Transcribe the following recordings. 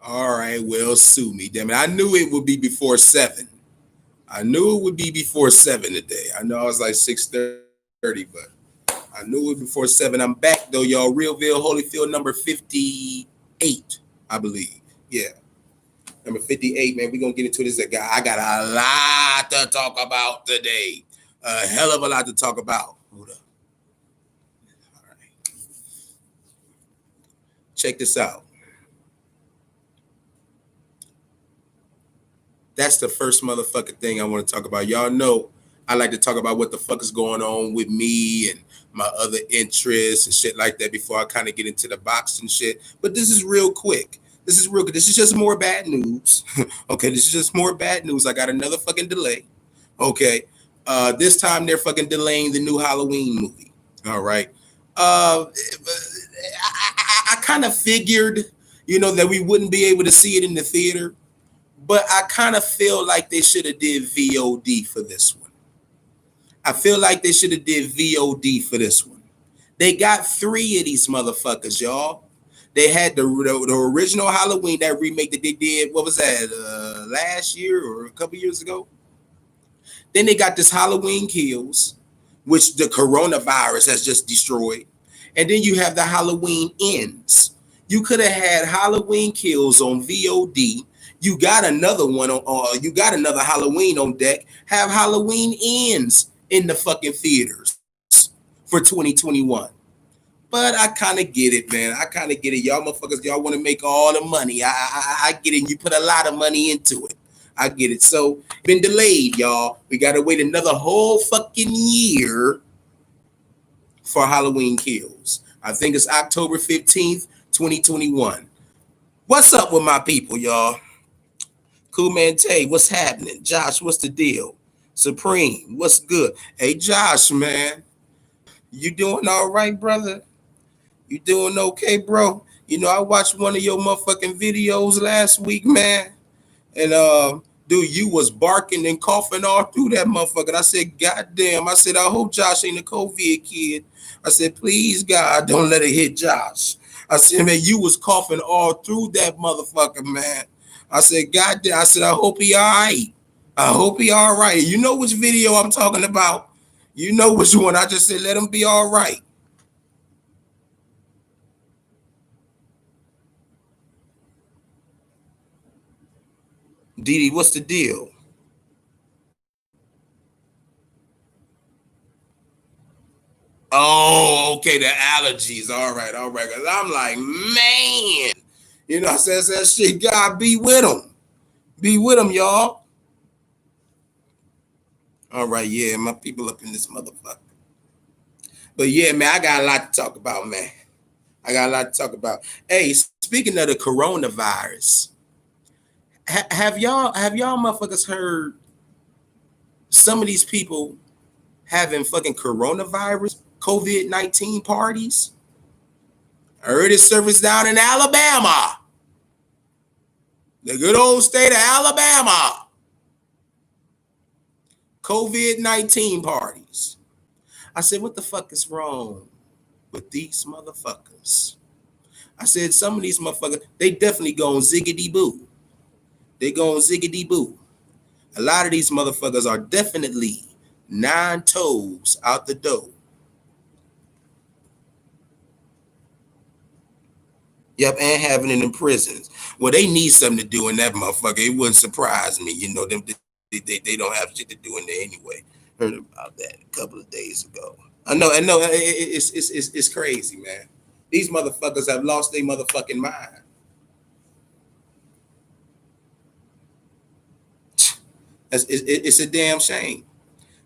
All right, well, sue me, damn it. I knew it would be before 7. I knew it would be before 7 today. I know I was like 6:30, but I knew it before 7. I'm back though, y'all. Realville, Holyfield, number 58, I believe. Yeah, number 58, man. We're gonna get into this. I got a lot to talk about today. A hell of a lot to talk about. Hold up. All right. Check this out. That's the first motherfucking thing I want to talk about. Y'all know I like to talk about what the fuck is going on with me and my other interests and shit like that before I kind of get into the boxing shit. But this is real quick. This is real good. This is just more bad news. Okay, this is just more bad news. I got another fucking delay. Okay. This time they're fucking delaying the new Halloween movie. All right. I kind of figured, that we wouldn't be able to see it in the theater, but I kind of feel like they should have did VOD for this one. I feel like they should have did VOD for this one. They got 3 of these motherfuckers, y'all. They had the original Halloween, that remake that they did. What was that? Last year or a couple years ago? Then they got this Halloween Kills, which the coronavirus has just destroyed. And then you have the Halloween Ends. You could have had Halloween Kills on VOD. You got another one on, you got another Halloween on deck. Have Halloween Ends in the fucking theaters for 2021. But I kind of get it, man. I kind of get it. Y'all motherfuckers, y'all want to make all the money. I get it. You put a lot of money into it. I get it. So, been delayed, y'all. We got to wait another whole fucking year for Halloween Kills. I think it's October 15th, 2021. What's up with my people, y'all? Cool Man Tay, what's happening? Josh, what's the deal? Supreme, what's good? Hey, Josh, man. You doing all right, brother? You doing okay, bro? I watched one of your motherfucking videos last week, man. And dude, you was barking and coughing all through that motherfucker. And I said, God damn. I said, I hope Josh ain't a COVID kid. I said, please, God, don't let it hit Josh. I said, man, you was coughing all through that motherfucker, man. I said, God damn. I said, I hope he all right. I hope he all right. You know which video I'm talking about. You know which one. I just said, let him be all right. Didi, what's the deal? Oh, okay, the allergies. All right, all right. Cause I'm like, man, I said that shit. God be with him. Be with him, y'all. All right, yeah, my people up in this motherfucker. But yeah, man, I got a lot to talk about, man. I got a lot to talk about. Hey, speaking of the coronavirus, have y'all motherfuckers heard some of these people having fucking coronavirus COVID-19 parties? I heard it surfaced down in Alabama, the good old state of Alabama. COVID-19 parties. I said, what the fuck is wrong with these motherfuckers? I said, some of these motherfuckers, they definitely going ziggity boo. They going ziggity boo. A lot of these motherfuckers are definitely 9 toes out the door. Yep, and having it in prisons. Well, they need something to do in that motherfucker. It wouldn't surprise me. Them they don't have shit to do in there anyway. Heard about that a couple of days ago. I know. It's crazy, man. These motherfuckers have lost their motherfucking mind. It's a damn shame.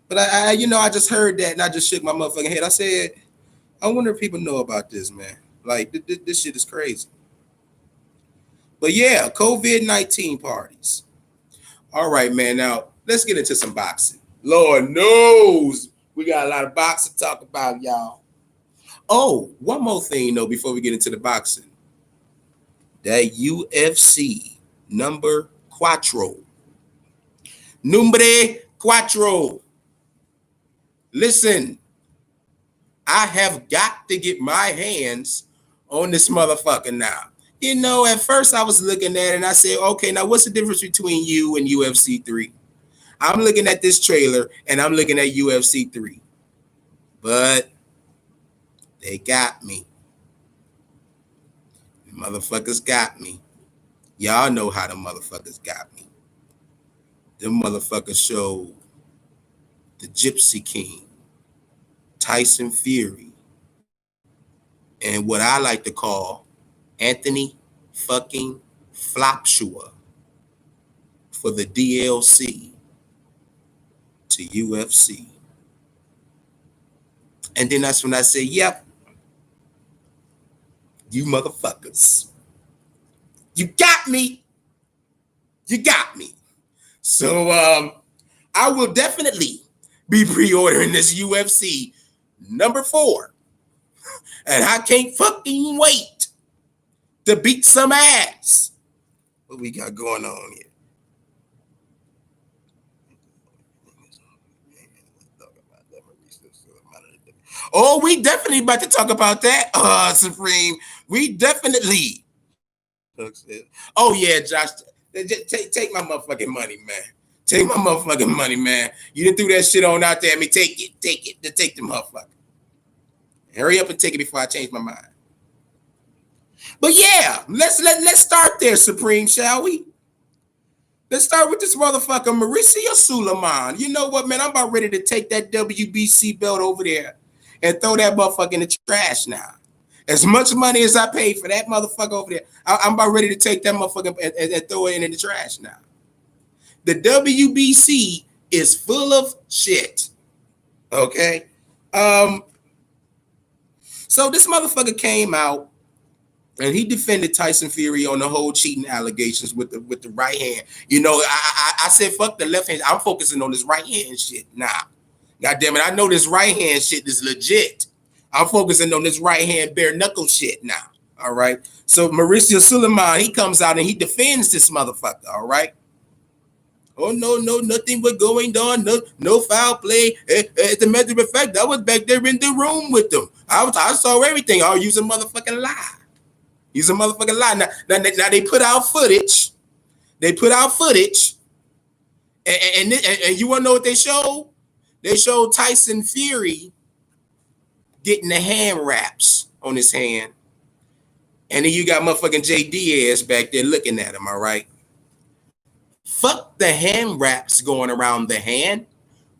But I just heard that and I just shook my motherfucking head. I said, I wonder if people know about this, man. Like this shit is crazy. But yeah, COVID-19 parties. All right, man. Now let's get into some boxing. Lord knows we got a lot of boxing to talk about, y'all. Oh, one more thing though before we get into the boxing. That UFC number cuatro. Numbre cuatro. Listen, I have got to get my hands on this motherfucker now. You know, at first I was looking at it and I said, okay, now what's the difference between you and UFC 3? I'm looking at this trailer and I'm looking at UFC 3. But they got me. The motherfuckers got me. Y'all know how the motherfuckers got me. Them motherfuckers showed the Gypsy King, Tyson Fury, and what I like to call Anthony fucking Flopshua for the DLC to UFC. And then that's when I say, yep, you motherfuckers. You got me. You got me. So I will definitely be pre-ordering this UFC number 4. And I can't fucking wait to beat some ass. What we got going on here? Oh, we definitely about to talk about that, Supreme. We definitely. Oh, yeah, Josh. Take my motherfucking money, man. Take my motherfucking money, man. You done threw that shit on out there. I mean, take it. Take the motherfucker. Hurry up and take it before I change my mind. But yeah, let's start there, Supreme, shall we? Let's start with this motherfucker, Mauricio Suleiman. You know what, man? I'm about ready to take that WBC belt over there and throw that motherfucker in the trash now. As much money as I paid for that motherfucker over there, I'm about ready to take that motherfucker and throw it in the trash now. The WBC is full of shit. Okay? So this motherfucker came out and he defended Tyson Fury on the whole cheating allegations with the right hand. You know, I said fuck the left hand. I'm focusing on this right hand shit. Nah. God damn it, I know this right hand shit is legit. I'm focusing on this right hand bare knuckle shit now. All right. So Mauricio Suleiman, he comes out and he defends this motherfucker. All right. Oh no, nothing was going on. No foul play. As a matter of fact, I was back there in the room with them. I saw everything. I'll use a motherfucking lie. Use a motherfucking lie. Now they put out footage. And you want to know what they showed? They showed Tyson Fury getting the hand wraps on his hand. And then you got motherfucking J Diaz back there looking at him, all right? Fuck the hand wraps going around the hand.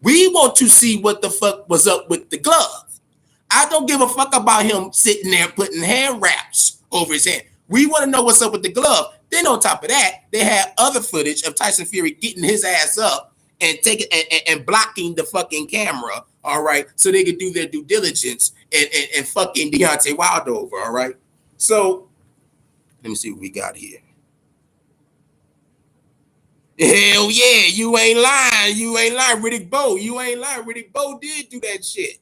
We want to see what the fuck was up with the glove. I don't give a fuck about him sitting there putting hand wraps over his hand. We want to know what's up with the glove. Then on top of that, they had other footage of Tyson Fury getting his ass up and taking and blocking the fucking camera, all right, so they could do their due diligence and fucking Deontay Wilder over, all right. So let me see what we got here. Hell yeah, you ain't lying. Riddick Bowe, you ain't lying. Riddick Bowe did do that shit.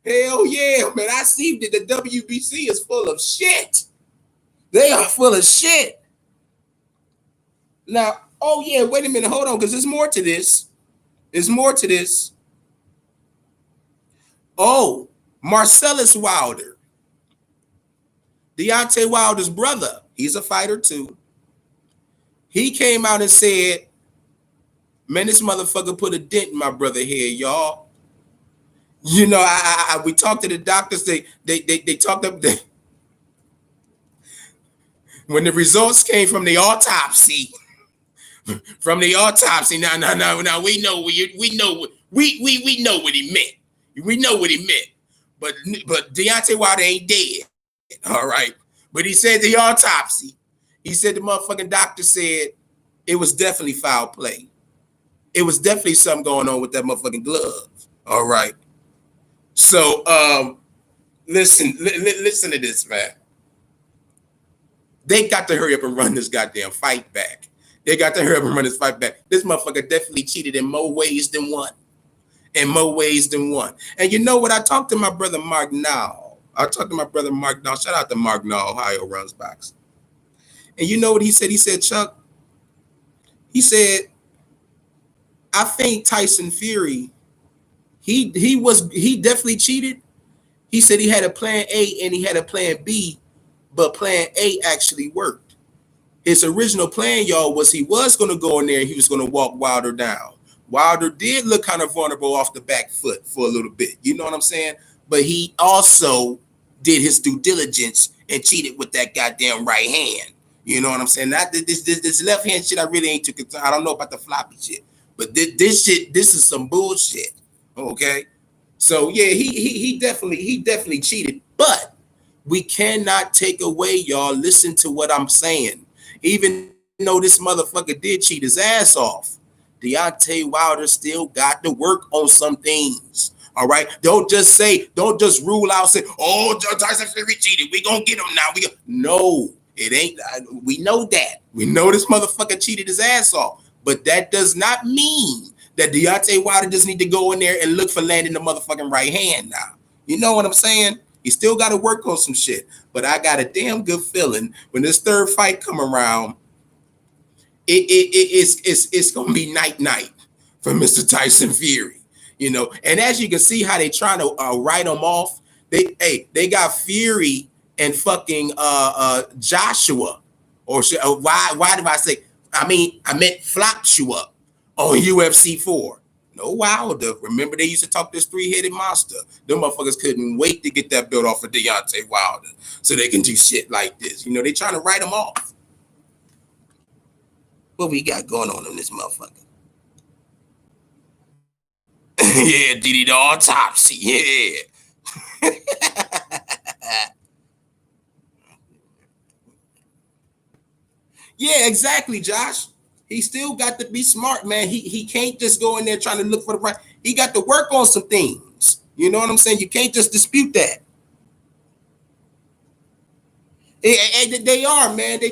Hell yeah, man. I see that the WBC is full of shit. They are full of shit. Now, oh yeah, wait a minute, hold on, because there's more to this. Oh, Marcellus Wilder, Deontay Wilder's brother, he's a fighter too. He came out and said, man, this motherfucker put a dent in my brother here, y'all. You know, we talked to the doctors. They talked up. When the results came from the autopsy, now we know we know what he meant. We know what he meant. But Deontay Wilder ain't dead. All right. But he said the autopsy. He said the motherfucking doctor said it was definitely foul play. It was definitely something going on with that motherfucking glove. All right. So listen to this, man. They got to hurry up and run this goddamn fight back. This motherfucker definitely cheated in more ways than one. And you know what? I talked to my brother Mark now. Shout out to Mark now, Ohio runs boxing. And you know what he said? He said, Chuck, he said, I think Tyson Fury, he definitely cheated. He said he had a plan A and he had a plan B, but plan A actually worked. His original plan, y'all, was he was going to go in there and he was going to walk Wilder down. Wilder did look kind of vulnerable off the back foot for a little bit. You know what I'm saying? But he also did his due diligence and cheated with that goddamn right hand. You know what I'm saying? Not this left hand shit. I really ain't too concerned. I don't know about the floppy shit, but this shit, this is some bullshit. Okay, so yeah, he definitely cheated, but we cannot take away, y'all. Listen to what I'm saying. Even though this motherfucker did cheat his ass off, Deontay Wilder still got to work on some things. All right, don't just rule out, say, oh, Tyson Fury cheated, we gonna get him now. No, it ain't. We know that. We know this motherfucker cheated his ass off, but that does not mean that Deontay Wilder just need to go in there and look for landing the motherfucking right hand now. You know what I'm saying? He still got to work on some shit, but I got a damn good feeling when this third fight come around, it's gonna be night for Mr. Tyson Fury. You know, and as you can see how they trying to write him off. They got Fury and fucking Joshua, or why did I say? I meant Flopshua on UFC 4. No Wilder. Remember they used to talk this three-headed monster. Them motherfuckers couldn't wait to get that belt off of Deontay Wilder so they can do shit like this. You know, they trying to write him off. What we got going on in this motherfucker? Yeah, DD the autopsy. Yeah. Yeah, exactly, Josh. He still got to be smart, man. He can't just go in there trying to look for the right. He got to work on some things. You know what I'm saying? You can't just dispute that. And they are, man. They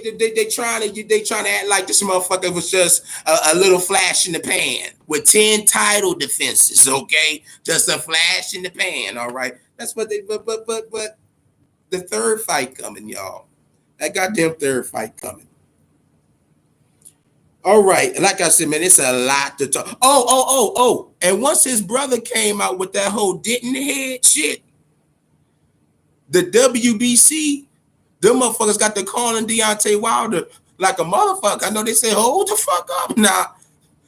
trying to act like this motherfucker was just a little flash in the pan with 10 title defenses. Okay, just a flash in the pan. All right, that's what they. But the third fight coming, y'all. That goddamn third fight coming. All right, like I said, man, it's a lot to talk. Oh. And once his brother came out with that whole didn't head shit, the WBC, them motherfuckers got to calling Deontay Wilder like a motherfucker. I know they say, hold the fuck up now.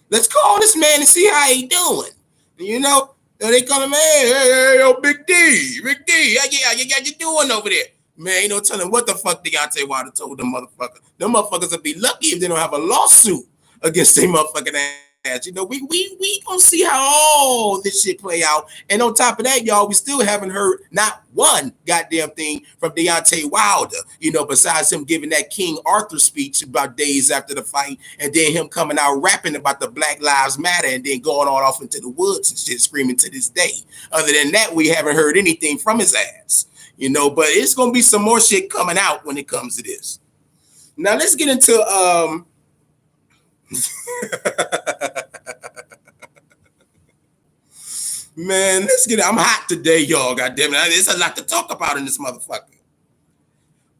Let's call this man and see how he doing. You know, they call him, hey, yo, Big D. Yeah, you doing over there? Man, ain't no telling what the fuck Deontay Wilder told them motherfuckers. Them motherfuckers will be lucky if they don't have a lawsuit against their motherfucking ass. You know, we gonna see how all this shit play out. And on top of that, y'all, we still haven't heard not one goddamn thing from Deontay Wilder, you know, besides him giving that King Arthur speech about days after the fight, and then him coming out rapping about the Black Lives Matter and then going on off into the woods and shit, screaming to this day. Other than that, we haven't heard anything from his ass. You know, but it's gonna be some more shit coming out when it comes to this. Now let's get into man, I'm hot today, y'all. Goddamn it. There's a lot to talk about in this motherfucker.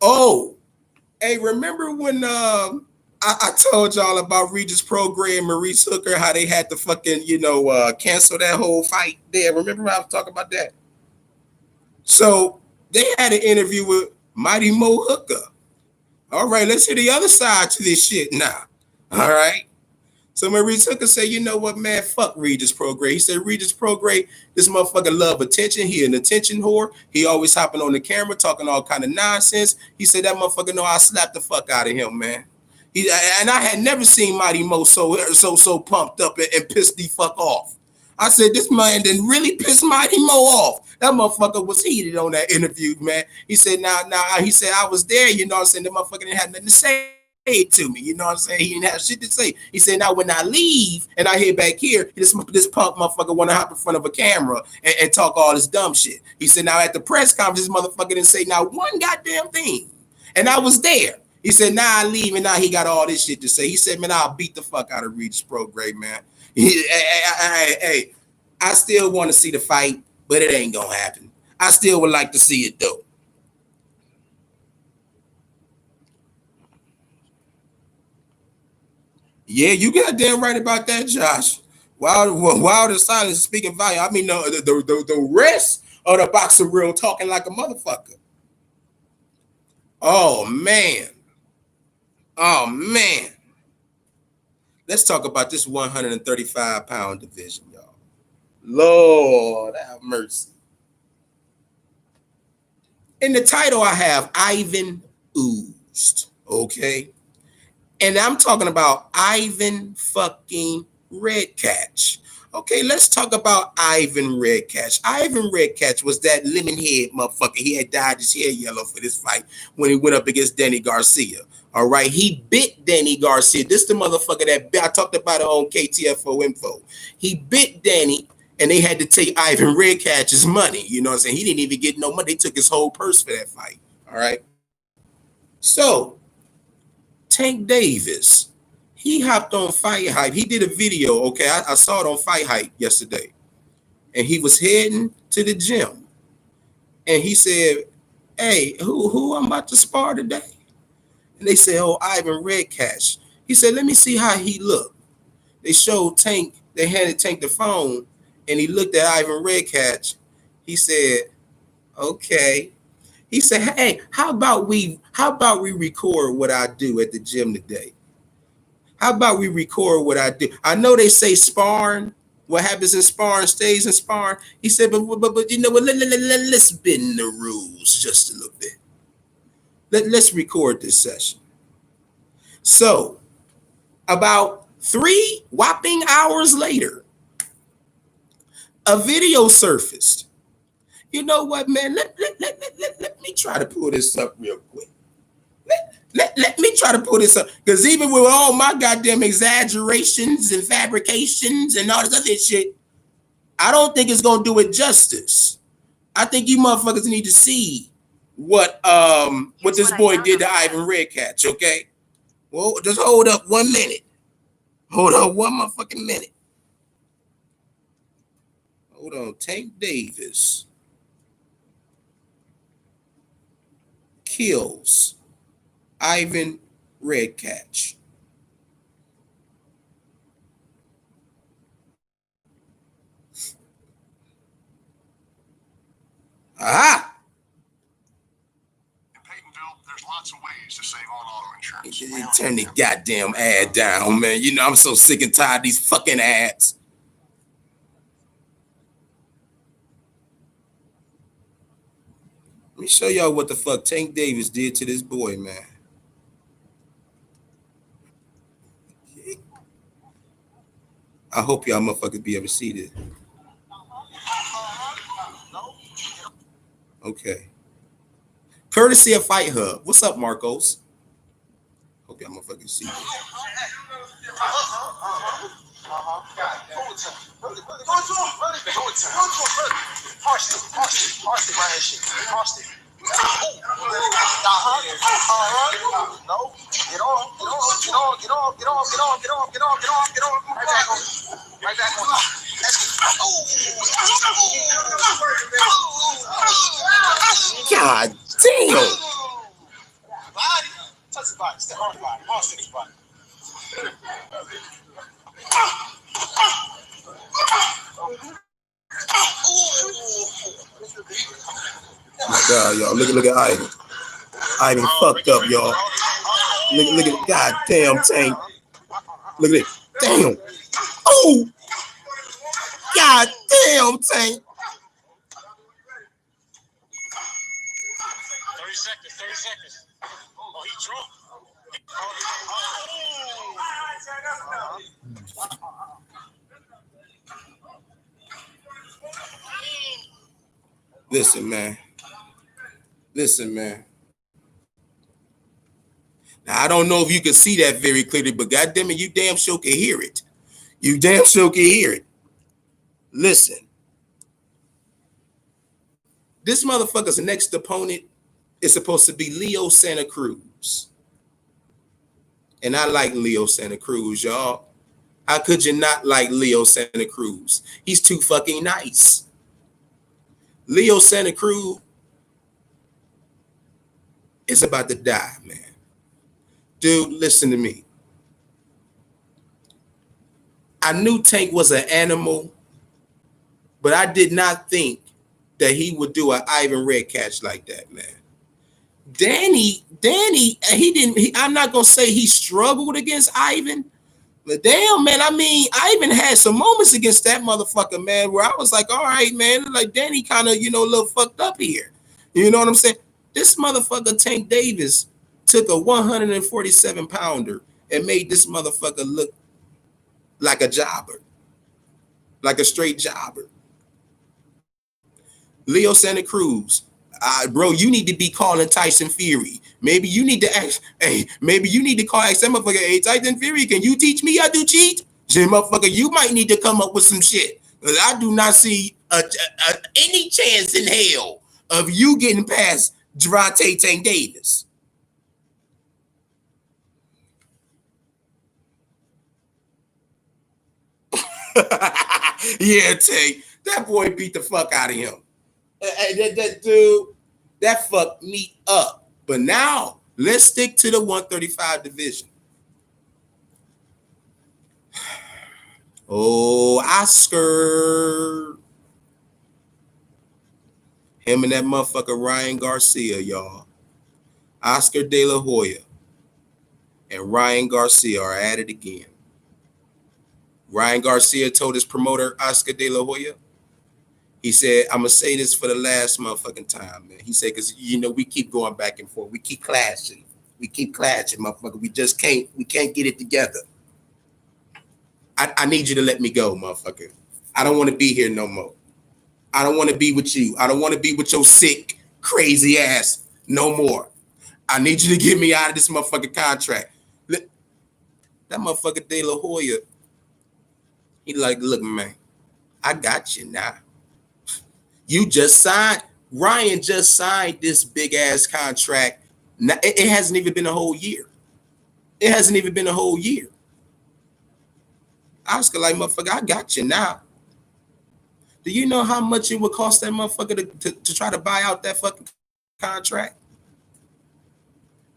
Oh, hey, remember when I told y'all about Regis Prograis and Maurice Hooker, how they had to fucking, cancel that whole fight there? Remember I was talking about that? So they had an interview with Mighty Mo Hooker. All right, let's hear the other side to this shit now. All right. So Maurice Hooker said, you know what, man, fuck Regis Prograis. He said, Regis Prograis, this motherfucker love attention. He an attention whore. He always hopping on the camera, talking all kind of nonsense. He said, that motherfucker know I slapped the fuck out of him, man. And I had never seen Mighty Mo so pumped up and pissed the fuck off. I said, this man didn't really piss Mighty Mo off. That motherfucker was heated on that interview, man. He said, he said, I was there, you know what I'm saying? The motherfucker didn't have nothing to say to me, you know what I'm saying? He didn't have shit to say. He said, now when I leave and I head back here, this punk motherfucker want to hop in front of a camera and talk all this dumb shit. He said, now at the press conference, this motherfucker didn't say not one goddamn thing. And I was there. He said, now I leave and now he got all this shit to say. He said, man, I'll beat the fuck out of Regis Prograis, man. Hey, I still want to see the fight, but it ain't gonna happen. I still would like to see it though. Yeah, you got damn right about that, Josh. Wild and silence speaking volume. I mean, the rest of the boxing real talking like a motherfucker. Oh man. Oh man. Let's talk about this 135-pound division, y'all. Lord have mercy. In the title, I have Ivan Oozed. Okay. And I'm talking about Ivan fucking Redcatch. Okay, let's talk about Ivan Redcatch. Ivan Redcatch was that lemon head motherfucker. He had dyed his hair yellow for this fight when he went up against Danny Garcia. All right, he bit Danny Garcia. This the motherfucker that I talked about it on KTFO Info. He bit Danny, and they had to take Ivan Redcatch's money. You know what I'm saying? He didn't even get no money. They took his whole purse for that fight. All right. So Tank Davis, he hopped on Fight Hype. He did a video. Okay, I saw it on Fight Hype yesterday, and he was heading to the gym, and he said, "Hey, who I'm about to spar today?" And they said, "Oh, Ivan Redcatch." He said, "Let me see how he looked." They showed Tank. They handed Tank the phone, and he looked at Ivan Redcatch. He said, "Okay." He said, "Hey, how about we record what I do at the gym today? How about we record what I do? I know they say sparring. What happens in sparring stays in sparring." He said, but you know what? Let's bend the rules just a little bit. Let's record this session." So about 3 whopping hours later, a video surfaced. You know what, man? Let me try to pull this up real quick. Let me try to pull this up. Because even with all my goddamn exaggerations and fabrications and all this other shit, I don't think it's gonna do it justice. I think you motherfuckers need to see what this boy did to Ivan Redcatch, okay? Well, just hold up 1 minute. Hold on 1 motherfucking minute. Hold on. Tank Davis kills Ivan Redcatch. Aha! In Paytonville, there's lots of ways to save on auto insurance. Turn the goddamn ad down, man. You know, I'm so sick and tired of these fucking ads. Let me show y'all what the fuck Tank Davis did to this boy, man. I hope y'all motherfuckers be able to see this. Okay. Courtesy of Fight Hub. What's up, Marcos? Hope y'all motherfuckers see this. No, get on. Right back on. God damn. Touch the body. Step on the body. Pause the body. Oh my God, y'all. Look at Ivan. Ivan fucked up, y'all. Look at God damn Tank. Look at it. Damn. Oh. God damn Tank. 30 seconds. Oh, he drunk. Listen, man. Now, I don't know if you can see that very clearly, but goddamn it, you damn sure can hear it. Listen. This motherfucker's next opponent is supposed to be Leo Santa Cruz. And I like Leo Santa Cruz, y'all. How could you not like Leo Santa Cruz? He's too fucking nice. Leo Santa Cruz is about to die, man. Dude, listen to me. I knew Tank was an animal, but I did not think that he would do an Ivan Redcatch like that, man. Danny, I'm not gonna say he struggled against Ivan, but damn, man, I mean, I even had some moments against that motherfucker, man, where I was like, all right, man, like Danny kind of, a little fucked up here. You know what I'm saying? This motherfucker Tank Davis took a 147 pounder and made this motherfucker look like a jobber, like a straight jobber. Leo Santa Cruz, bro, you need to be calling Tyson Fury. Maybe you need to ask, maybe you need to call that motherfucker, hey, Tyson Fury, can you teach me how to cheat? Motherfucker, you might need to come up with some shit. I do not see any chance in hell of you getting past Gervonta Tank Davis. Yeah, Tank, that boy beat the fuck out of him. That dude, that fucked me up. But now let's stick to the 135 division. Oh, Oscar. Him and that motherfucker Ryan Garcia, y'all. Oscar De La Hoya and Ryan Garcia are at it again. Ryan Garcia told his promoter, Oscar De La Hoya, he said, I'm going to say this for the last motherfucking time, man. He said, because, we keep going back and forth. We keep clashing. Motherfucker. We can't get it together. I need you to let me go, motherfucker. I don't want to be here no more. I don't want to be with you. I don't want to be with your sick, crazy ass no more. I need you to get me out of this motherfucking contract. That motherfucker De La Hoya, he like, look, man, I got you now. You just signed, Ryan just signed this big ass contract. It hasn't even been a whole year. Oscar like, motherfucker, I got you now. Do you know how much it would cost that motherfucker to try to buy out that fucking contract?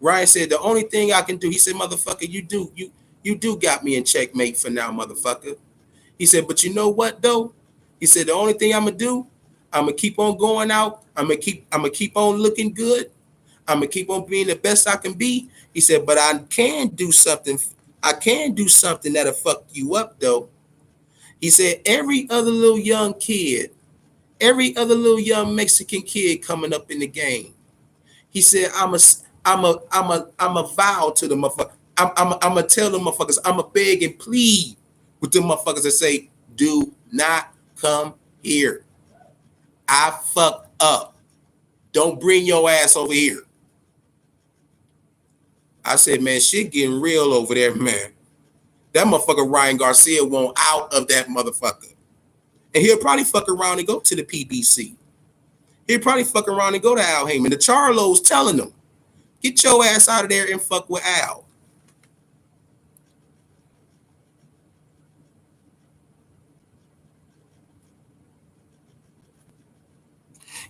Ryan said, the only thing I can do, he said, motherfucker, you do got me in checkmate for now, motherfucker. He said, but you know what though? He said, the only thing I'm gonna do, I'm gonna keep on going out. I'm gonna keep on looking good. I'm gonna keep on being the best I can be. He said, but I can do something that'll fuck you up though. He said, every other little young Mexican kid coming up in the game. He said, I'm a vow to the motherfucker. I'm gonna tell the motherfuckers, I'm a beg and plead with the motherfuckers that say, do not come here. I fucked up. Don't bring your ass over here. I said, man, shit getting real over there, man. That motherfucker Ryan Garcia won't out of that motherfucker. And he'll probably fuck around and go to the PBC. He'll probably fuck around and go to Al Heyman. The Charlo's telling them, get your ass out of there and fuck with Al.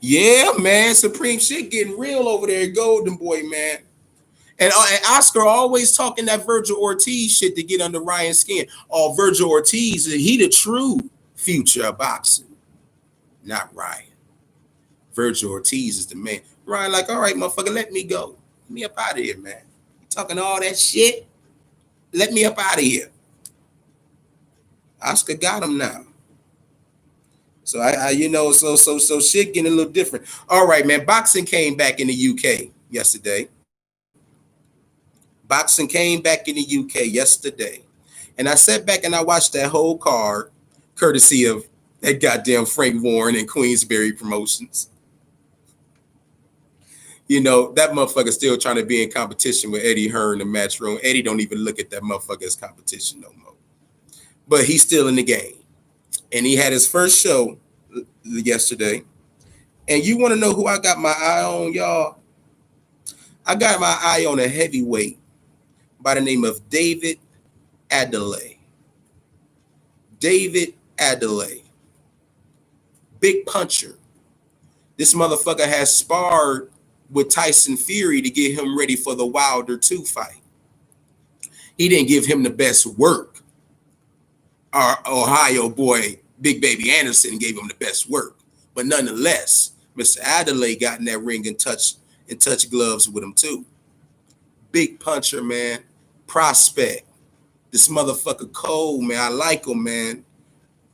Yeah, man, Supreme shit getting real over there, Golden Boy, man. And Oscar always talking that Virgil Ortiz shit to get under Ryan's skin. Oh, Virgil Ortiz, he the true future of boxing, not Ryan. Virgil Ortiz is the man. Ryan like, all right, motherfucker, let me go. Let me up out of here, man. You talking all that shit? Let me up out of here. Oscar got him now. So so shit getting a little different. All right, man. Boxing came back in the UK yesterday. And I sat back and I watched that whole card, courtesy of that goddamn Frank Warren and Queensberry Promotions. That motherfucker still trying to be in competition with Eddie Hearn in the match room. Eddie don't even look at that motherfucker as competition no more. But he's still in the game. And he had his first show yesterday. And you want to know who I got my eye on, y'all? I got my eye on a heavyweight by the name of David Adelaide. David Adelaide. Big puncher. This motherfucker has sparred with Tyson Fury to get him ready for the Wilder 2 fight. He didn't give him the best work. Our Ohio boy, Big Baby Anderson, gave him the best work. But nonetheless, Mr. Adelaide got in that ring and touched and touch gloves with him too. Big puncher, man. Prospect. This motherfucker cold, man. I like him, man.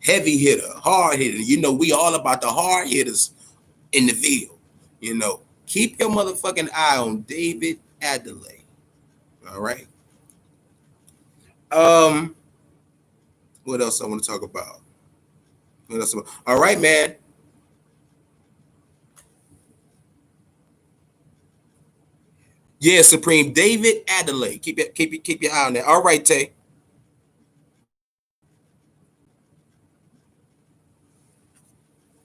Heavy hitter, hard hitter. You know, we all about the hard hitters in the field. You know, keep your motherfucking eye on David Adelaide. All right. What else I want to talk about? What else? All right, man. Yeah, Supreme David Adelaide. Keep your eye on that. All right, Tay.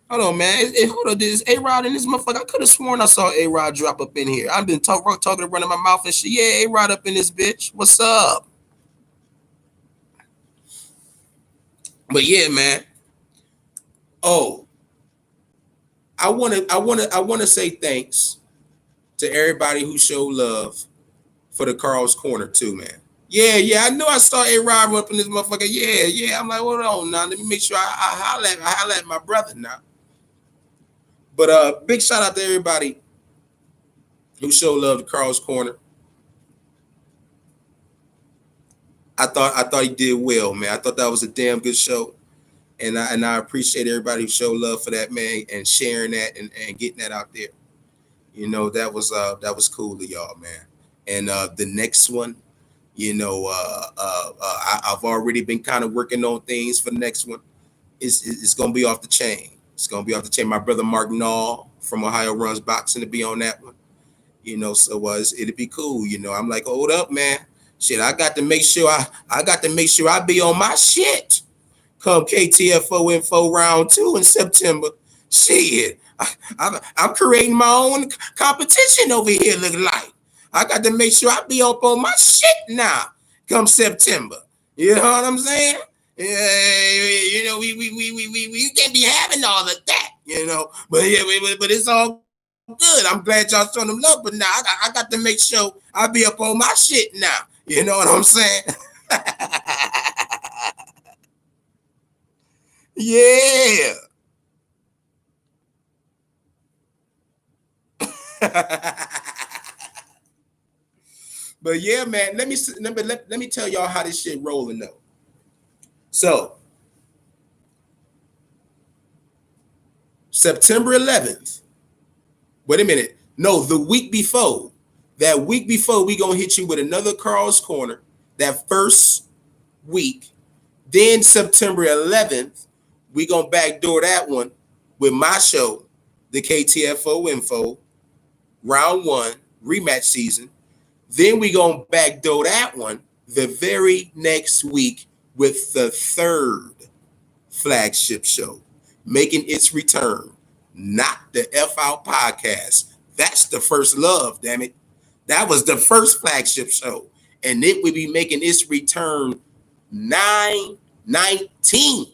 Hold on, man. Hold on, this A-Rod in this motherfucker. I could have sworn I saw A-Rod drop up in here. I've been talking running my mouth and shit. Yeah, A-Rod up in this bitch. What's up? But yeah, man. Oh, I wanna say thanks to everybody who showed love for the Carl's Corner too, man. Yeah. I know I saw A-Rod up in this motherfucker. Yeah. I'm like, hold on now. Let me make sure I holler at my brother now. But big shout out to everybody who showed love to Carl's Corner. I thought he did well, man. I thought that was a damn good show. And I appreciate everybody who showed love for that, man, and sharing that and getting that out there. You know, that was cool to y'all, man. And the next one, you know, I've already been kind of working on things for the next one. It's gonna be off the chain. It's gonna be off the chain. My brother Mark Nall from Ohio Runs Boxing to be on that one. You know, so it'd be cool. You know, I'm like, hold up, man. Shit, I got to make sure I be on my shit. Come KTFO Info Round 2 in September. Shit, I'm creating my own competition over here. Look like I got to make sure I be up on my shit now. Come September, you know what I'm saying? Yeah, you know we can't be having all of that, you know. But yeah, but it's all good. I'm glad y'all showing them love, but now I got to make sure I be up on my shit now. You know what I'm saying? Yeah. But yeah, man, let me tell y'all how this shit rolling though. So September 11th. Wait a minute. No, the week before. That week before, we gonna hit you with another Carl's Corner. That first week. Then September 11th, we gonna backdoor that one with my show, the KTFO Info, Round 1, rematch season. Then we gonna backdoor that one the very next week with the third flagship show, making its return. Not the F Out podcast. That's the first love, damn it. That was the first flagship show. And it will be making its return 9/19.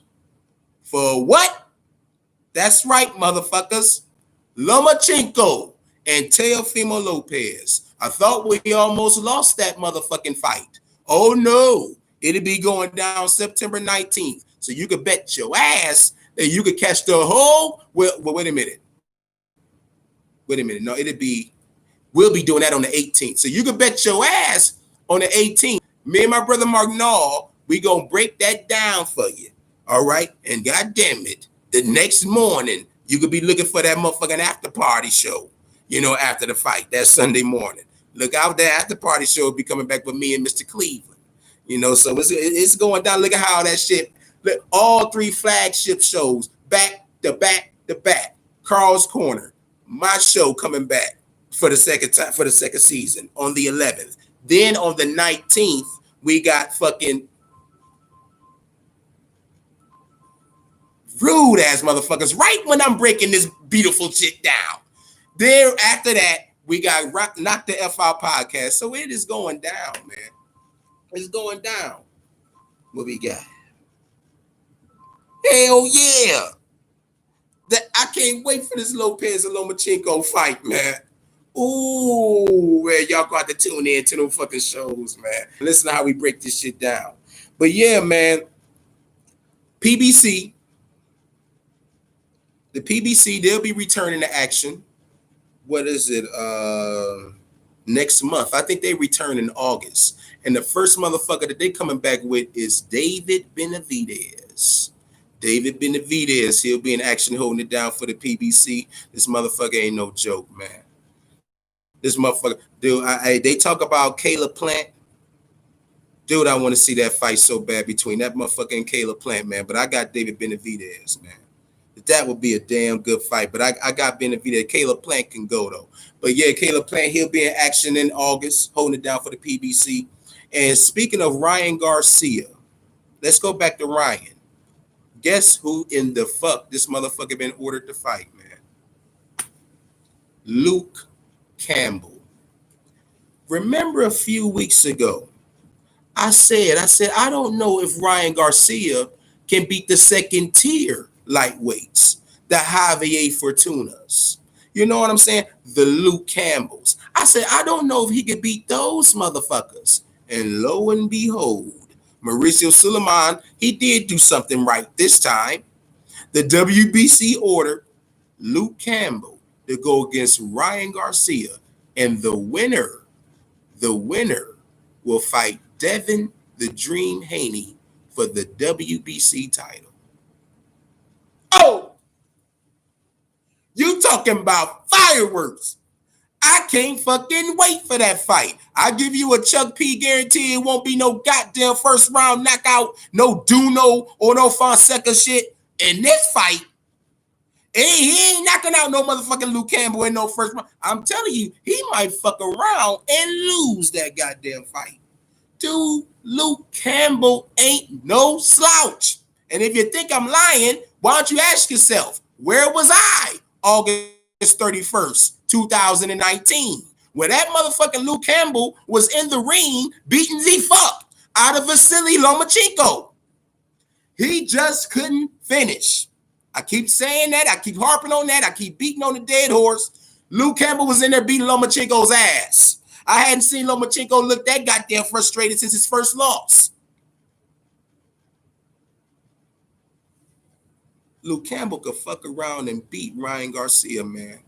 For what? That's right, motherfuckers. Lomachenko and Teofimo Lopez. I thought we almost lost that motherfucking fight. Oh no, it'll be going down September 19th. So you could bet your ass that you could catch the whole. Well, wait a minute. No, we'll be doing that on the 18th. So you could bet your ass on the 18th. Me and my brother Mark Nall, we gonna break that down for you. All right. And god damn it, the next morning, you could be looking for that motherfucking after party show, you know, after the fight, that Sunday morning. Look out, that after party show will be coming back with me and Mr. Cleveland. You know, so it's going down. Look at how that shit, look, all three flagship shows, back to back to back. Carl's Corner, my show coming back for the second time, for the second season on the 11th. Then on the 19th, we got fucking rude ass motherfuckers right when I'm breaking this beautiful shit down. There after that, we got Knock the F Out podcast. So it is going down, man. It's going down. What we got? Hell yeah. I can't wait for this Lopez and Lomachenko fight, man. Ooh, man, y'all got to tune in to them fucking shows, man. Listen to how we break this shit down. But yeah, man, PBC, the PBC, they'll be returning to action what is it? Next month. I think they return in August. And the first motherfucker that they coming back with is David Benavidez. David Benavidez. He'll be in action holding it down for the PBC. This motherfucker ain't no joke, man. This motherfucker, dude. They talk about Caleb Plant. Dude, I want to see that fight so bad between that motherfucker and Caleb Plant, man. But I got David Benavidez, man. That would be a damn good fight. But I got Benavidez. Caleb Plant can go, though. But yeah, Caleb Plant, he'll be in action in August, holding it down for the PBC. And speaking of Ryan Garcia, let's go back to Ryan. Guess who in the fuck this motherfucker been ordered to fight, man? Luke Campbell. Remember a few weeks ago, I said, I don't know if Ryan Garcia can beat the second tier lightweights, the Javier Fortunas. You know what I'm saying? The Luke Campbells. I said, I don't know if he could beat those motherfuckers. And lo and behold, Mauricio Suleiman, he did do something right this time. The WBC ordered Luke Campbell to go against Ryan Garcia. And the winner will fight Devin the Dream Haney for the WBC title. Oh, you talking about fireworks. I can't fucking wait for that fight. I give you a Chuck P guarantee it won't be no goddamn first round knockout, no Duno or no Fonseca shit. In this fight, he ain't knocking out no motherfucking Luke Campbell in no first round. I'm telling you, he might fuck around and lose that goddamn fight. Dude, Luke Campbell ain't no slouch. And if you think I'm lying, why don't you ask yourself, where was I August 31st, 2019, where that motherfucking Luke Campbell was in the ring beating the fuck out of Vasily Lomachenko? He just couldn't finish. I keep saying that. I keep harping on that. I keep beating on the dead horse. Luke Campbell was in there beating Lomachenko's ass. I hadn't seen Lomachenko look that goddamn frustrated since his first loss. Luke Campbell could fuck around and beat Ryan Garcia, man.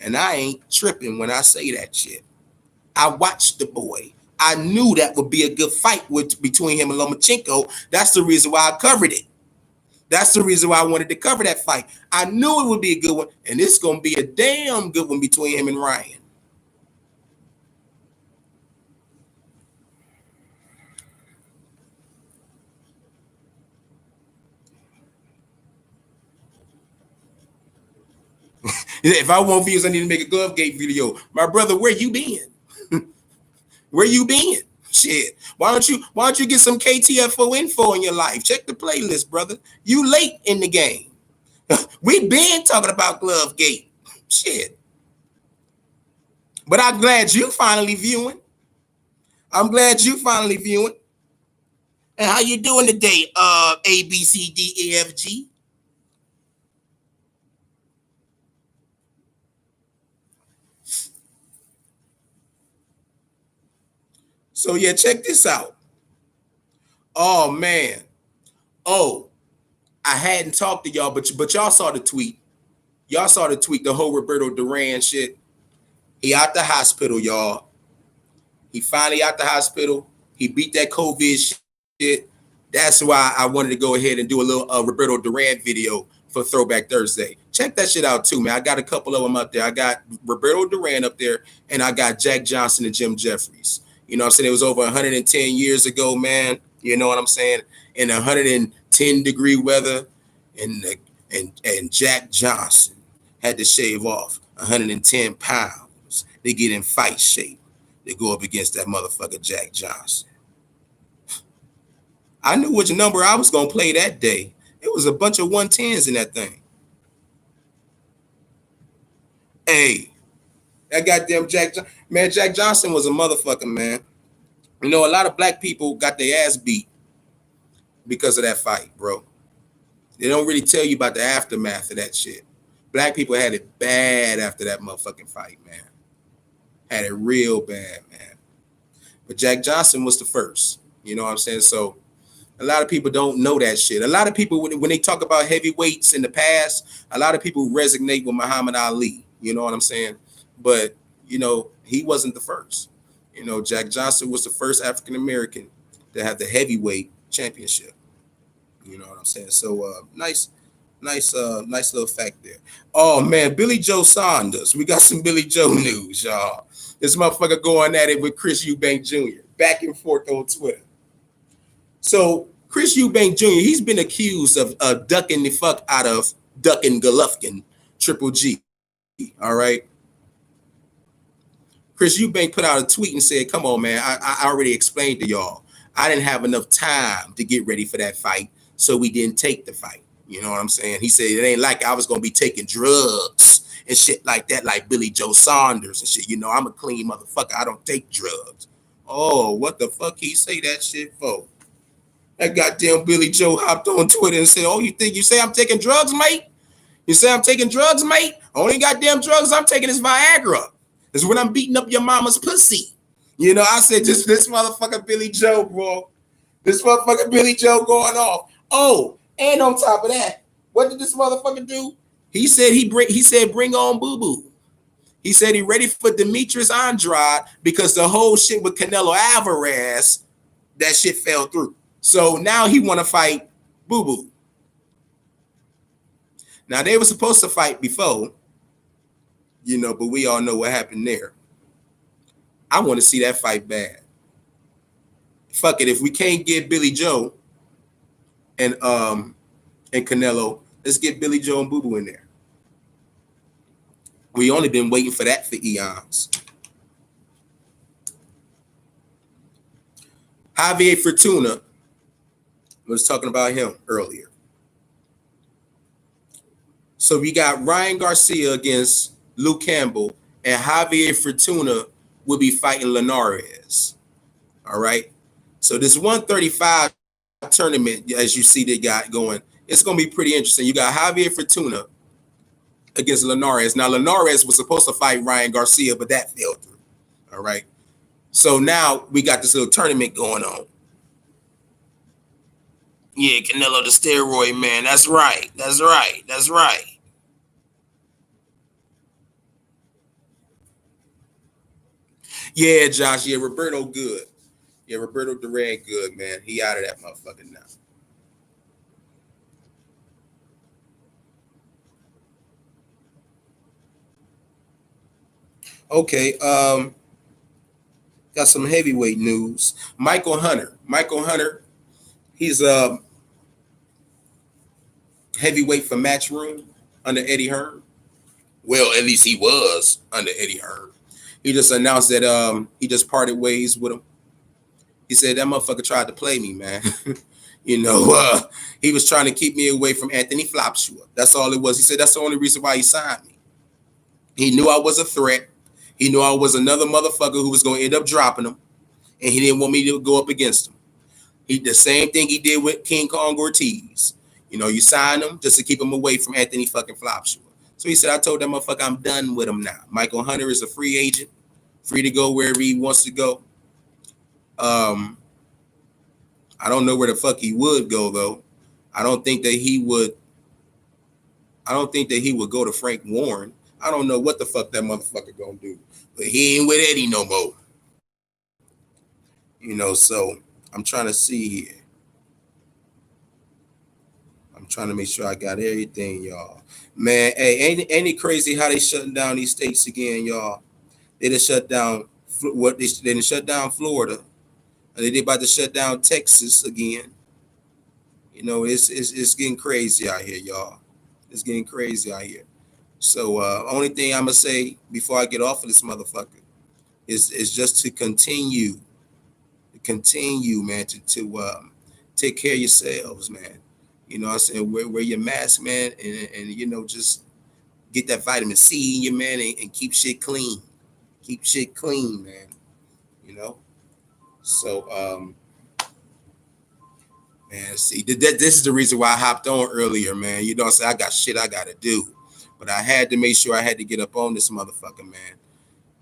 And I ain't tripping when I say that shit. I watched the boy. I knew that would be a good fight between him and Lomachenko. That's the reason why I covered it. That's the reason why I wanted to cover that fight. I knew it would be a good one, and it's going to be a damn good one between him and Ryan. If I want views, I need to make a Glove Gate video. My brother, where you been? Where you been? Shit. Why don't you get some KTFO info in your life? Check the playlist, brother. You late in the game. We been talking about Glove Gate. Shit. But I'm glad you finally viewing. I'm glad you finally viewing. And how you doing today, A, B, C, D, E, F, G? So yeah, check this out. Oh man. Oh, I hadn't talked to y'all, but y'all saw the tweet. Y'all saw the tweet, the whole Roberto Duran shit. He out the hospital, y'all. He finally out the hospital. He beat that COVID shit. That's why I wanted to go ahead and do a little Roberto Duran video for Throwback Thursday. Check that shit out too, man. I got a couple of them up there. I got Roberto Duran up there, and I got Jack Johnson and Jim Jeffries. You know what I'm saying? It was over 110 years ago, man. You know what I'm saying? In 110-degree weather, and Jack Johnson had to shave off 110 pounds to get in fight shape to go up against that motherfucker Jack Johnson. I knew which number I was going to play that day. It was a bunch of 110s in that thing. Hey, that goddamn Jack Johnson was a motherfucker, man. You know, a lot of black people got their ass beat because of that fight, bro. They don't really tell you about the aftermath of that shit. Black people had it bad after that motherfucking fight, man. Had it real bad, man. But Jack Johnson was the first. You know what I'm saying? So a lot of people don't know that shit. A lot of people, when they talk about heavyweights in the past, a lot of people resonate with Muhammad Ali. You know what I'm saying? but you know, he wasn't the first. You know, Jack Johnson was the first African American to have the heavyweight championship. You know what I'm saying? So nice little fact there. Oh man, Billy Joe Saunders. We got some Billy Joe news, y'all. This motherfucker going at it with Chris Eubank Jr. back and forth on Twitter. So Chris Eubank Jr. He's been accused of ducking the fuck out of Ducking Golovkin, Triple G. All right. Chris Eubank put out a tweet and said, "Come on, man. I already explained to y'all. I didn't have enough time to get ready for that fight, so we didn't take the fight." You know what I'm saying? He said it ain't like I was gonna be taking drugs and shit like that, like Billy Joe Saunders and shit. You know, I'm a clean motherfucker. I don't take drugs. Oh, what the fuck he say that shit for? That goddamn Billy Joe hopped on Twitter and said, "Oh, you say I'm taking drugs, mate? You say I'm taking drugs, mate? Only goddamn drugs I'm taking is Viagra. Is when I'm beating up your mama's pussy." You know, I said, just this motherfucker Billy Joe, bro. This motherfucker Billy Joe going off. Oh, and on top of that, what did this motherfucker do? He said bring on Boo Boo. He said he ready for Demetrius Andrade because the whole shit with Canelo Alvarez, that shit fell through. So now he want to fight Boo Boo. Now they were supposed to fight before, you know, but we all know what happened there. I want to see that fight bad. Fuck it, if we can't get Billy Joe and Canelo, let's get Billy Joe and Boo Boo in there. We only been waiting for that for eons. Javier Fortuna, was talking about him earlier. So we got Ryan Garcia against Luke Campbell, and Javier Fortuna will be fighting Linares. All right. So this 135 tournament, as you see, they got going, it's going to be pretty interesting. You got Javier Fortuna against Linares. Now, Linares was supposed to fight Ryan Garcia, but that fell through. All right. So now we got this little tournament going on. Yeah, Canelo the steroid man. That's right. That's right. That's right. Yeah, Josh. Yeah, Roberto good. Yeah, Roberto Duran good, man. He out of that motherfucker now. Okay, got some heavyweight news. Michael Hunter. Michael Hunter, he's a heavyweight for Matchroom under Eddie Hearn. Well, at least he was under Eddie Hearn. He just announced that he just parted ways with him. He said that motherfucker tried to play me, man. You know, he was trying to keep me away from Anthony Flopshaw. That's all it was. He said that's the only reason why he signed me. He knew I was a threat. He knew I was another motherfucker who was going to end up dropping him, and he didn't want me to go up against him. He the same thing he did with King Kong Ortiz. You know, you sign him just to keep him away from Anthony fucking Flopshaw. So he said, I told that motherfucker I'm done with him now. Michael Hunter is a free agent, free to go wherever he wants to go. I don't know where the fuck he would go though. I don't think that he would go to Frank Warren. I don't know what the fuck that motherfucker gonna do. But he ain't with Eddie no more. You know, so I'm trying to see here. I'm trying to make sure I got everything, y'all. Man, hey, ain't it crazy how they shutting down these states again, y'all? They done shut down they done shut down Florida. And they about to shut down Texas again. You know, it's getting crazy out here, y'all. It's getting crazy out here. So only thing I'm gonna say before I get off of this motherfucker is just to continue, man, to take care of yourselves, man. You know what I'm saying? Wear your mask, man, and you know, just get that vitamin C in you, man, and keep shit clean. Keep shit clean, man. You know? So man, see, this is the reason why I hopped on earlier, man. You know what I'm saying? I got shit I gotta do. But I had to make sure I had to get up on this motherfucker, man.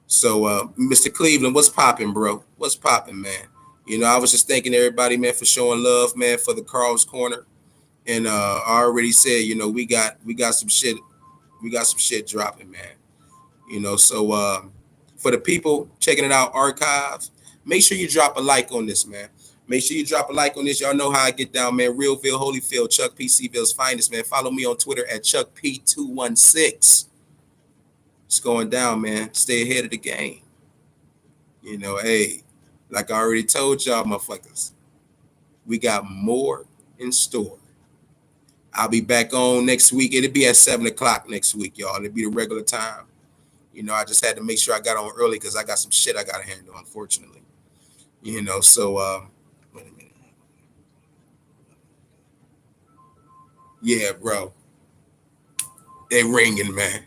So Mr. Cleveland, what's popping, bro? What's popping, man? You know, I was just thanking everybody, man, for showing love, man, for the Carl's Corner. And I already said, you know, we got some shit dropping, man. You know, so for the people checking it out, archives, make sure you drop a like on this, man. Make sure you drop a like on this. Y'all know how I get down, man. Realville, Holyfield, Chuck P. C-Ville's finest, man. Follow me on Twitter at Chuck P216. It's going down, man. Stay ahead of the game. You know, hey, like I already told y'all, motherfuckers, we got more in store. I'll be back on next week. It'll be at 7 o'clock next week, y'all. It'll be the regular time. You know, I just had to make sure I got on early because I got some shit I got to handle, unfortunately. You know, so, wait a minute. Yeah, bro. They ringing, man.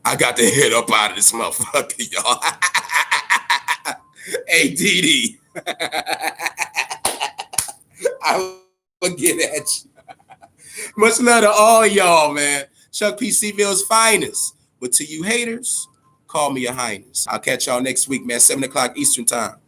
I got to head up out of this motherfucker, y'all. Hey, DD. I will get at you. Much love to all y'all, man. Chuck P. C-Ville's finest. But to you haters, call me your highness. I'll catch y'all next week, man. 7 o'clock Eastern time.